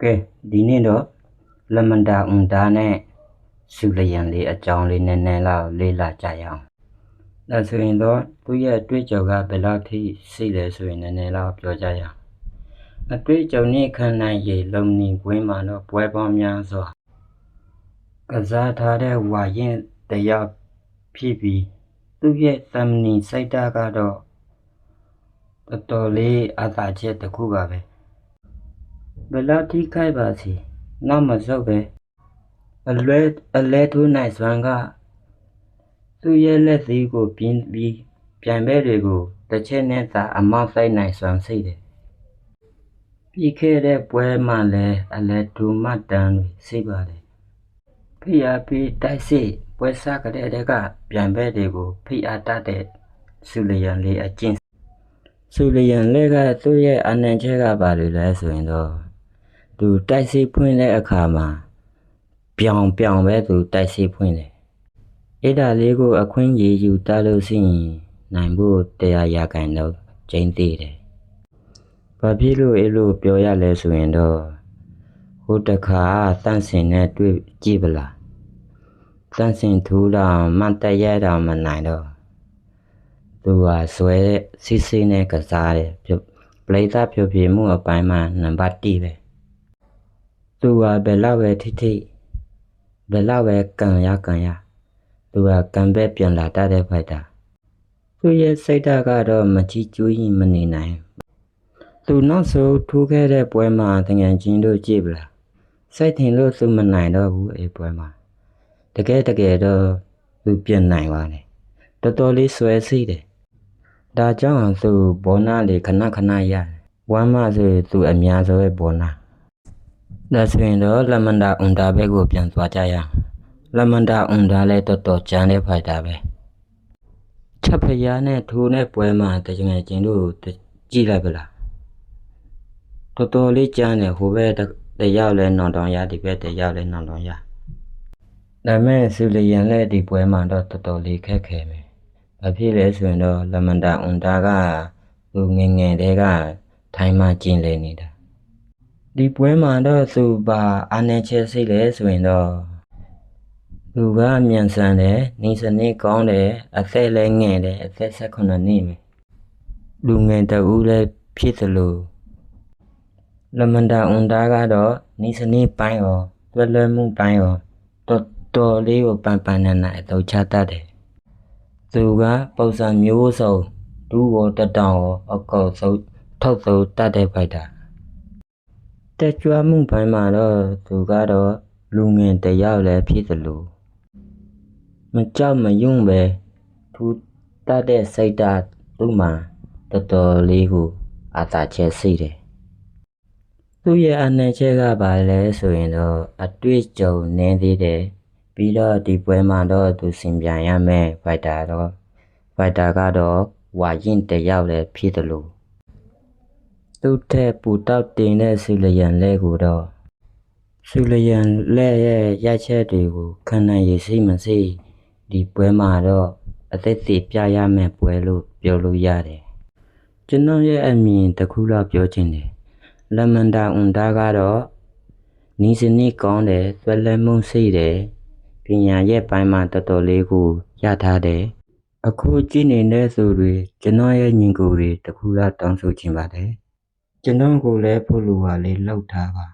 ကဲဒီနေ့တော့လမန်တာအွန်ဒါနဲ့ဆူလျံလေးအကြောင်းလေးနည်းနည်းလောက်လေ့လာကြရအောင်ဒါဆိုရင်တော့သူ့ရဲ့အတွေ့အကြုံကဘယ်လောက်ထိရှိလဲဆိုရင်နည်းနည်းလောက်ပြောကြရအောင်အတွေ့အကြုံနဲ့ခံနိုင်ရည်လုံနေကွင်းမှာတော့ပွဲပေါင်းများစွာကစားထားတဲ့ဝါရင်တရားဖြစ်ပြီးသူ့ရဲ့သမဏီစိတ်ဓာတ်ကတော့တော်တော်လေးအသာချက်တစ်ခုပါပဲဘယ်လောက်ထိခိုက်ပါစီနောက်မဆုတ်ပဲအလဲထိုးနိုင်စွမ်းကသူ့ရဲ့လက်သေးကိုပြင်းပြီးပြန်ဘက်တွေကိုတစ်ချက်နဲ့သာအမောက်ဆိုင်နိုင်စွမ်းရှိတယ်ပြီးခဲ့တဲ့ပွဲမှာလည်းအလဲထိုးမှတန်းတွေရှိပါတယ်ဖိအားပေးတိုက်စစ်ပွဲစားကလေးတွေကပြန်ဘက်တွေကိုဖိအားတတ်တဲ့ဆူလျံလေးအကျင့်ဆူလျံလေးကသူ့ရဲ့အနှံချက်ကပါလို့လဲဆိုရင်တော့သူတိုက်စစ်ဖွင့်တဲ့အခါမှာပြောင်ပဲသူတိုက်စစ်ဖွင့်တယ်အဲ့ဒါလေးကိုအခွင့်အရေးယူတတ်လို့ရှိရင်နိုင်ဖို့တရားရကန်တော့ကျင်းသေးတယ်ဘာဖြစ်လို့အဲ့လိုပြောရလဲဆိုရင်တော့ဟိုတခါတန့်စင်နဲ့တွေ့ကြည့်ပလားတန့်စင်ထူတော့မတ်တရတော့မနိုင်တော့သူကဆွဲစစ်စစ်နဲ့ကစားတယ်ပရိသတ်ဖြိုပြမှုအပိုင်းမှာနံပါတ်1ပဲသူကဘယ်လောက်ပဲထိဘယ်လောက်ပဲကန်ရသူကကံပဲပြန်လာတတ်တဲ့ဖိုက်တာသူရဲ့စိတ်ဓာတ်ကတော့မချီကျူးရင်မနေနိုင်သူနောက်ဆုံးထိုးခဲ့တဲ့ပွဲမှာတကယ်ချင်းတို့ကြည့်ပလားစိတ်ထင်လို့သူမနိုင်တော့ဘူးအဲ့ပွဲမှာတကယ်တော့သူပြန်နိုင်ပါတယ်တော်တော်လေးဆွဲစီးတယ်ဒါကြောင့်သူဘောနာလေးခဏရတယ်ဝမ်းမဆိုသူအများဆုံးပဲဘောနာဒါဆိုရင်တော့လမန်တာအွန်ဒါဘက်ကိုပြန်သွားကြရအောင်လမန်တာအွန်ဒါလည်းတော်တော်ကျန်တဲ့ဖိုက်တာပဲချက်ဖျားနဲ့ထိုးတဲ့ပွဲမှာတကယ်ချင်းတို့ကြည့်လိုက်ပလားတော်တော်လေးကျန်တယ်ဟိုဘက်တယောက်လဲနောင်တောင်ရဒီဘက်တယောက်လဲနောင်တောင်ရဒါမဲ့ဆူလျံလည်းဒီပွဲမှာတော့တော်တော်လေးခက်ခဲမယ်ဘာဖြစ်လဲဆိုရင်တော့လမန်တာအွန်ဒါကသူငယ်တည်းကထိုင်းမှကျင်းလေနေတာဒီပွဲမှာတော့သူပါအာနေချက်စိတ်လဲဆိုရင်တော့သူကမြန်ဆန်တယ်နေစနစ်ကောင်းတယ်အသက်လည်းငယ်တယ်အသက်18နှစ်ပဲလူငယ်တဦးလည်းဖြစ်သလိုလမန်တာအွန်ဒါကတော့နေစနစ်ပိုင်းရောတွဲလွဲမှုပိုင်းရောတော်တော်လေးကိုပန်နဲ့အတော့ချတတ်တယ်သူကပုံစံမျိုးစုံဒူးဝတတောင်အကောက်ဆုံးထုတ်ဆုံးတတ်တဲ့ဖိုက်တာတက်ကြွမှုပိုင်းမှာတော့သူကတော့လူငယ်တယောက်လည်းဖြစ်သလိုမကြောက်မရွံ့ပဲသူတတ်တဲ့စိတ်ဓာတ်သူ့မှာတော်တော်လေးကိုအသာချက်ရှိတယ်သူ့ရဲ့အနှံချက်ကပါလဲဆိုရင်တော့အတွေ့အကြုံနည်းသေးတယ်ပြီးတော့ဒီပွဲမှာတော့သူစင်ပြန်ရမယ်ဖိုက်တာကတော့ဝါရင်တယောက်လည်းဖြစ်သလိုသူ့ထက်ပူတောက်တင်တဲ့ဆူလျံလဲကိုတော့ဆူလျံလဲရဲ့ရိုက်ချက်တွေကိုခံနိုင်ရည်မရှိဒီပွဲမှာတော့အသက်သေးပြရမယ်ပွဲလို့ပြောလို့ရတယ်ကျွန်တော်ရဲ့အမြင်တစ်ခုလောက်ပြောချင်တယ်လမန်တာအွန်ဒါကတော့နီးစနစ်ကောင်းတယ်သွက်လက်မှုရှိတယ်ပညာရဲ့ပိုင်းမှာတော်တော်လေးကိုရထားတယ်အခုကြည့်နေတဲ့သူတွေကျွန်တော်ရဲ့ညီကိုတွေတခုလောက်တောင်းဆိုချင်ပါတယ်ကျွန်တော်ကိုလည်းဖို့လိုပါလေးလောက်ထားပါ